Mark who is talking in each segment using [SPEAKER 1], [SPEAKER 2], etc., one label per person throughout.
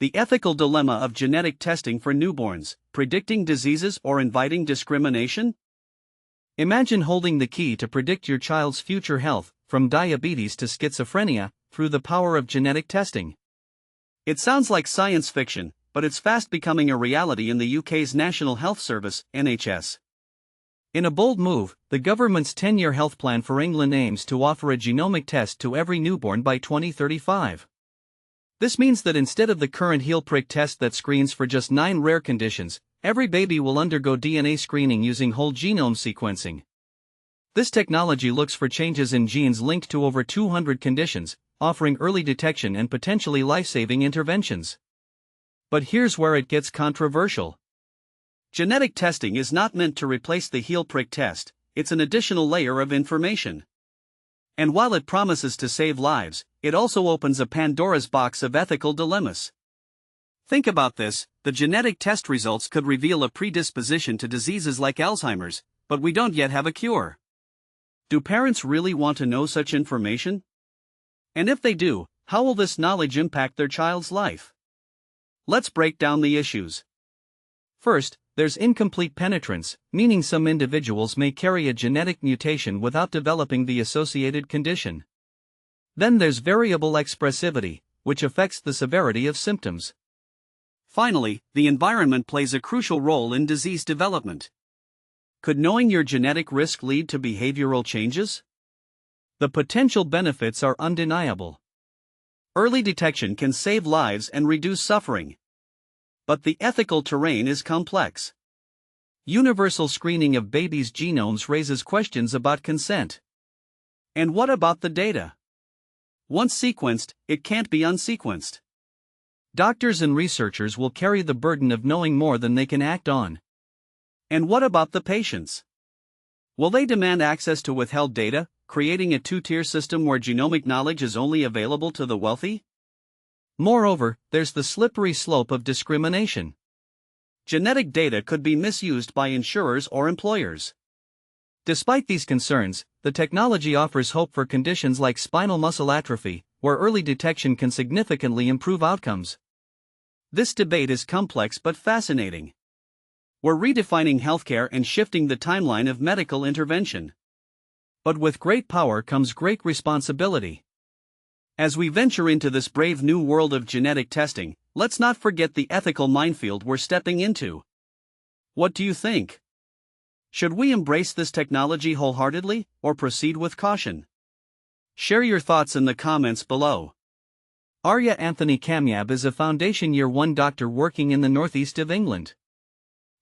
[SPEAKER 1] The ethical dilemma of genetic testing for newborns, predicting diseases or inviting discrimination?
[SPEAKER 2] Imagine holding the key to predict your child's future health, from diabetes to schizophrenia, through the power of genetic testing.
[SPEAKER 1] It sounds like science fiction, but it's fast becoming a reality in the UK's National Health Service, NHS.
[SPEAKER 2] In a bold move, the government's 10-year health plan for England aims to offer a genomic test to every newborn by 2035. This means that instead of the current heel prick test that screens for just 9 rare conditions, every baby will undergo DNA screening using whole genome sequencing. This technology looks for changes in genes linked to over 200 conditions, offering early detection and potentially life-saving interventions. But here's where it gets controversial.
[SPEAKER 1] Genetic testing is not meant to replace the heel prick test, it's an additional layer of information. And while it promises to save lives, it also opens a Pandora's box of ethical dilemmas. Think about this: the genetic test results could reveal a predisposition to diseases like Alzheimer's, but we don't yet have a cure. Do parents really want to know such information? And if they do, how will this knowledge impact their child's life? Let's break down the issues.
[SPEAKER 2] First, there's incomplete penetrance, meaning some individuals may carry a genetic mutation without developing the associated condition. Then there's variable expressivity, which affects the severity of symptoms.
[SPEAKER 1] Finally, the environment plays a crucial role in disease development. Could knowing your genetic risk lead to behavioral changes?
[SPEAKER 2] The potential benefits are undeniable.
[SPEAKER 1] Early detection can save lives and reduce suffering. But the ethical terrain is complex.
[SPEAKER 2] Universal screening of babies' genomes raises questions about consent.
[SPEAKER 1] And what about the data? Once sequenced, it can't be unsequenced.
[SPEAKER 2] Doctors and researchers will carry the burden of knowing more than they can act on.
[SPEAKER 1] And what about the patients? Will they demand access to withheld data, creating a two-tier system where genomic knowledge is only available to the wealthy?
[SPEAKER 2] Moreover, there's the slippery slope of discrimination.
[SPEAKER 1] Genetic data could be misused by insurers or employers.
[SPEAKER 2] Despite these concerns, the technology offers hope for conditions like spinal muscle atrophy, where early detection can significantly improve outcomes.
[SPEAKER 1] This debate is complex but fascinating. We're redefining healthcare and shifting the timeline of medical intervention.
[SPEAKER 2] But with great power comes great responsibility.
[SPEAKER 1] As we venture into this brave new world of genetic testing, let's not forget the ethical minefield we're stepping into. What do you think? Should we embrace this technology wholeheartedly, or proceed with caution? Share your thoughts in the comments below.
[SPEAKER 2] Arya Anthony Kamyab is a Foundation Year 1 doctor working in the northeast of England.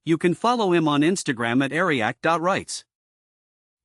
[SPEAKER 1] You can follow him on Instagram at ariac.rights.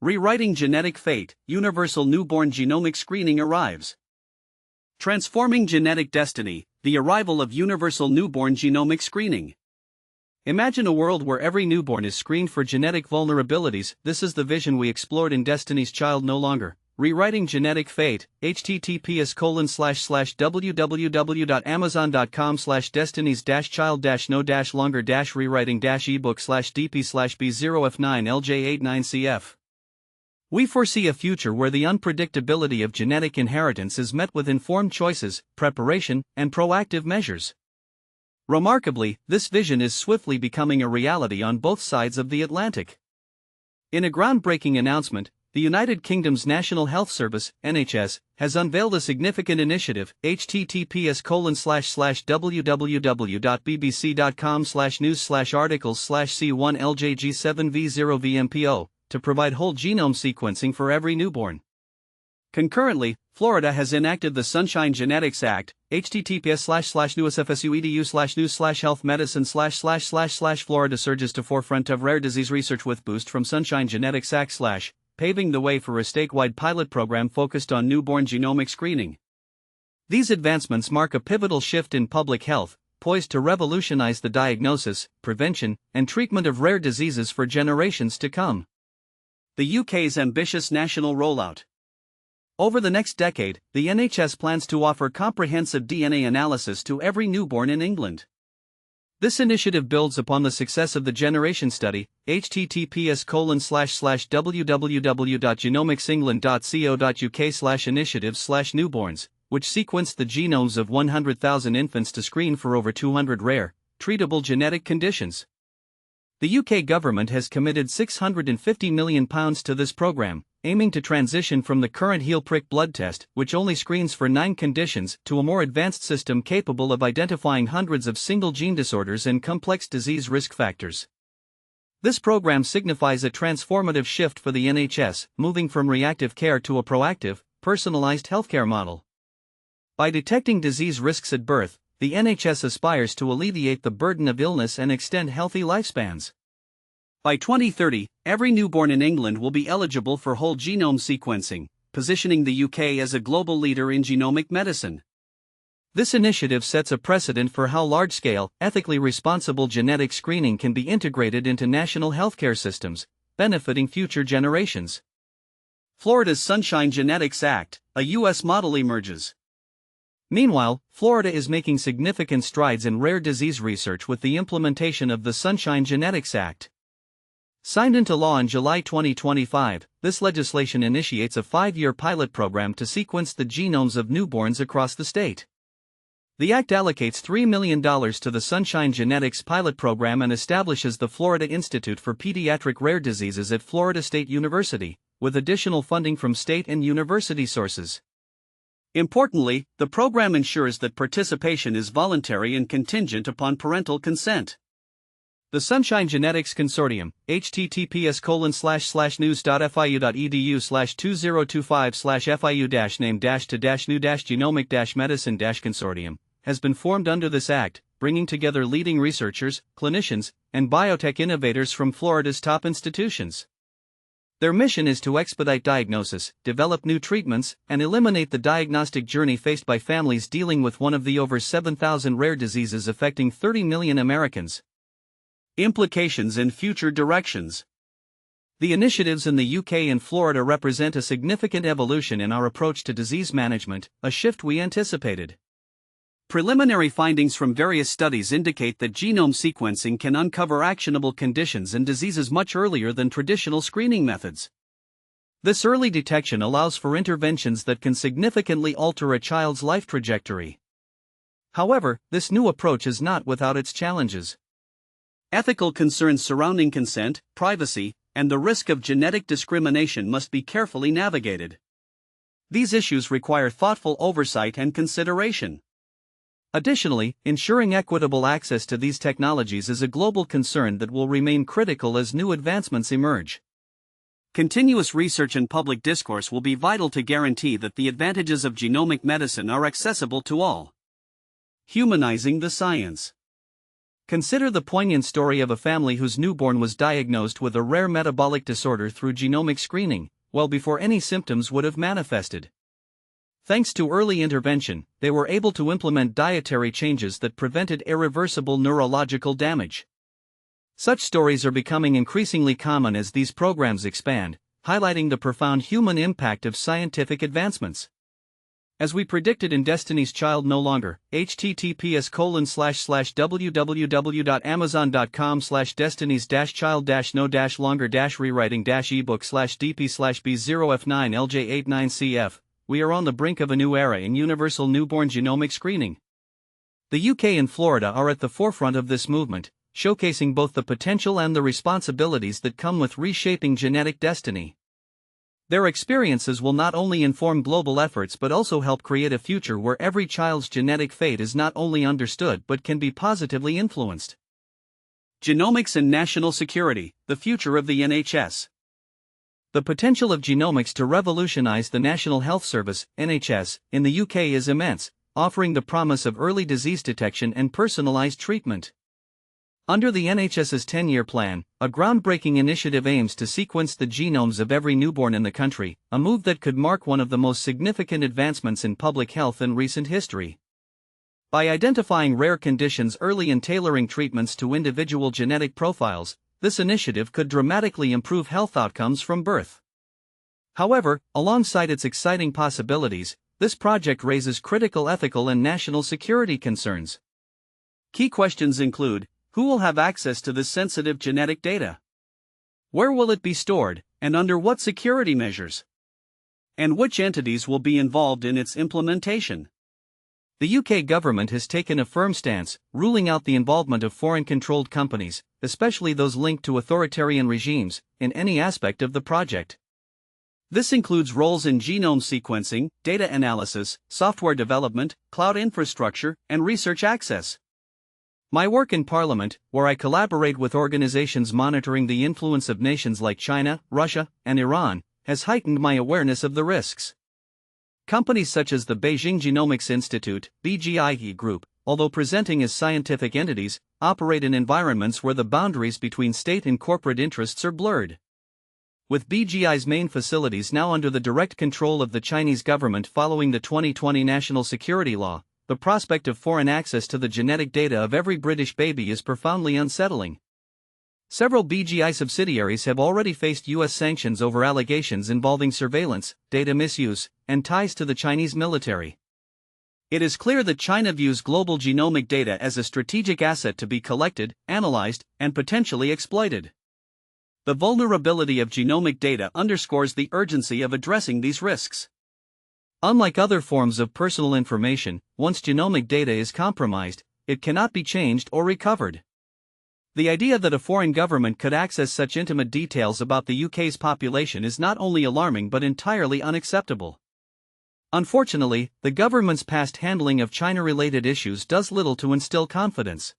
[SPEAKER 1] Rewriting genetic fate, universal newborn genomic screening arrives. Transforming genetic destiny, the arrival of universal newborn genomic screening.
[SPEAKER 2] Imagine a world where every newborn is screened for genetic vulnerabilities. This is the vision we explored in Destiny's Child No Longer. Rewriting genetic fate, https://www.amazon.com/destinies-child-no-longer-rewriting-ebook/dp/b0f9lj89cf. We foresee a future where the unpredictability of genetic inheritance is met with informed choices, preparation, and proactive measures. Remarkably, this vision is swiftly becoming a reality on both sides of the Atlantic. In a groundbreaking announcement, the United Kingdom's National Health Service, NHS, has unveiled a significant initiative, https://www.bbc.com/news/articles/c1ljg7v0vmpo, to provide whole genome sequencing for every newborn.
[SPEAKER 1] Concurrently, Florida has enacted the Sunshine Genetics Act, https://newsfsuedu/news/healthmedicine/// Florida surges to forefront of rare disease research with boost from Sunshine Genetics Act / paving the way for a statewide pilot program focused on newborn genomic screening. These advancements mark a pivotal shift in public health, poised to revolutionize the diagnosis, prevention, and treatment of rare diseases for generations to come. The UK's ambitious national rollout. Over the next decade, the NHS plans to offer comprehensive DNA analysis to every newborn in England. This initiative builds upon the success of the Generation Study, https://www.genomicsengland.co.uk/initiatives/newborns,
[SPEAKER 2] which sequenced the genomes of 100,000 infants to screen for over 200 rare, treatable genetic conditions. The UK government has committed £650 million to this programme, aiming to transition from the current heel prick blood test, which only screens for 9 conditions, to a more advanced system capable of identifying hundreds of single gene disorders and complex disease risk factors. This program signifies a transformative shift for the NHS, moving from reactive care to a proactive, personalised healthcare model. By detecting disease risks at birth, the NHS aspires to alleviate the burden of illness and extend healthy lifespans. By 2030, every newborn in England will be eligible for whole genome sequencing, positioning the UK as a global leader in genomic medicine. This initiative sets a precedent for how large-scale, ethically responsible genetic screening can be integrated into national healthcare systems, benefiting future generations. Florida's Sunshine Genetics Act, a U.S. model emerges. Meanwhile, Florida is making significant strides in rare disease research with the implementation of the Sunshine Genetics Act. Signed into law in July 2025, this legislation initiates a 5-year pilot program to sequence the genomes of newborns across the state. The act allocates $3 million to the Sunshine Genetics pilot program and establishes the Florida Institute for Pediatric Rare Diseases at Florida State University, with additional funding from state and university sources. Importantly, the program ensures that participation is voluntary and contingent upon parental consent. The Sunshine Genetics Consortium, https://news.fiu.edu/2025/fiu-name-to-new-genomic-medicine-consortium, has been formed under this act, bringing together leading researchers, clinicians, and biotech innovators from Florida's top institutions. Their mission is to expedite diagnosis, develop new treatments, and eliminate the diagnostic journey faced by families dealing with one of the over 7,000 rare diseases affecting 30 million Americans. Implications and future directions. The initiatives in the UK and Florida represent a significant evolution in our approach to disease management, a shift we anticipated. Preliminary findings from various studies indicate that genome sequencing can uncover actionable conditions and diseases much earlier than traditional screening methods. This early detection allows for interventions that can significantly alter a child's life trajectory. However, this new approach is not without its challenges. Ethical concerns surrounding consent, privacy, and the risk of genetic discrimination must be carefully navigated. These issues require thoughtful oversight and consideration. Additionally, ensuring equitable access to these technologies is a global concern that will remain critical as new advancements emerge. Continuous research and public discourse will be vital to guarantee that the advantages of genomic medicine are accessible to all. Humanizing the science. Consider the poignant story of a family whose newborn was diagnosed with a rare metabolic disorder through genomic screening, well before any symptoms would have manifested. Thanks to early intervention, they were able to implement dietary changes that prevented irreversible neurological damage. Such stories are becoming increasingly common as these programs expand, highlighting the profound human impact of scientific advancements. As we predicted in Destiny's Child No Longer, https://www.amazon.com/destinies-child-no-longer-rewriting-ebook/dp/b0f9lj89cf, we are on the brink of a new era in universal newborn genomic screening. The UK and Florida are at the forefront of this movement, showcasing both the potential and the responsibilities that come with reshaping genetic destiny. Their experiences will not only inform global efforts but also help create a future where every child's genetic fate is not only understood but can be positively influenced. Genomics and national security, the future of the NHS. The potential of genomics to revolutionize the National Health Service, NHS, in the UK is immense, offering the promise of early disease detection and personalized treatment. Under the NHS's 10-year plan, a groundbreaking initiative aims to sequence the genomes of every newborn in the country, a move that could mark one of the most significant advancements in public health in recent history. By identifying rare conditions early and tailoring treatments to individual genetic profiles, this initiative could dramatically improve health outcomes from birth. However, alongside its exciting possibilities, this project raises critical ethical and national security concerns. Key questions include: who will have access to this sensitive genetic data? Where will it be stored, and under what security measures? And which entities will be involved in its implementation? The UK government has taken a firm stance, ruling out the involvement of foreign-controlled companies, especially those linked to authoritarian regimes, in any aspect of the project. This includes roles in genome sequencing, data analysis, software development, cloud infrastructure, and research access. My work in Parliament, where I collaborate with organizations monitoring the influence of nations like China, Russia, and Iran, has heightened my awareness of the risks. Companies such as the Beijing Genomics Institute, BGIE Group, although presenting as scientific entities, operate in environments where the boundaries between state and corporate interests are blurred. With BGI's main facilities now under the direct control of the Chinese government following the 2020 National Security Law, the prospect of foreign access to the genetic data of every British baby is profoundly unsettling. Several BGI subsidiaries have already faced U.S. sanctions over allegations involving surveillance, data misuse, and ties to the Chinese military. It is clear that China views global genomic data as a strategic asset to be collected, analyzed, and potentially exploited. The vulnerability of genomic data underscores the urgency of addressing these risks. Unlike other forms of personal information, once genomic data is compromised, it cannot be changed or recovered. The idea that a foreign government could access such intimate details about the UK's population is not only alarming but entirely unacceptable. Unfortunately, the government's past handling of China-related issues does little to instill confidence.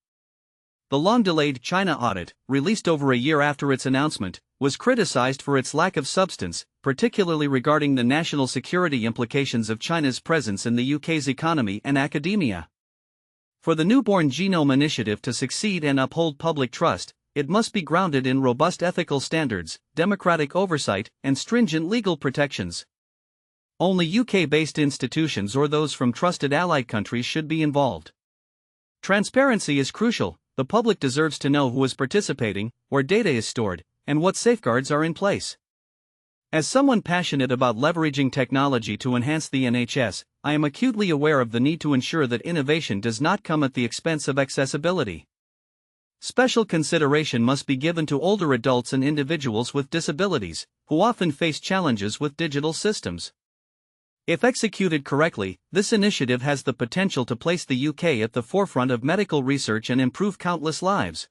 [SPEAKER 2] The long-delayed China audit, released over a year after its announcement, was criticized for its lack of substance, particularly regarding the national security implications of China's presence in the UK's economy and academia. For the Newborn Genome Initiative to succeed and uphold public trust, it must be grounded in robust ethical standards, democratic oversight, and stringent legal protections. Only UK-based institutions or those from trusted allied countries should be involved. Transparency is crucial. The public deserves to know who is participating, where data is stored, and what safeguards are in place. As someone passionate about leveraging technology to enhance the NHS, I am acutely aware of the need to ensure that innovation does not come at the expense of accessibility. Special consideration must be given to older adults and individuals with disabilities, who often face challenges with digital systems. If executed correctly, this initiative has the potential to place the UK at the forefront of medical research and improve countless lives.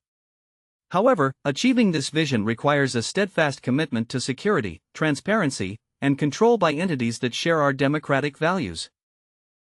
[SPEAKER 2] However, achieving this vision requires a steadfast commitment to security, transparency, and control by entities that share our democratic values.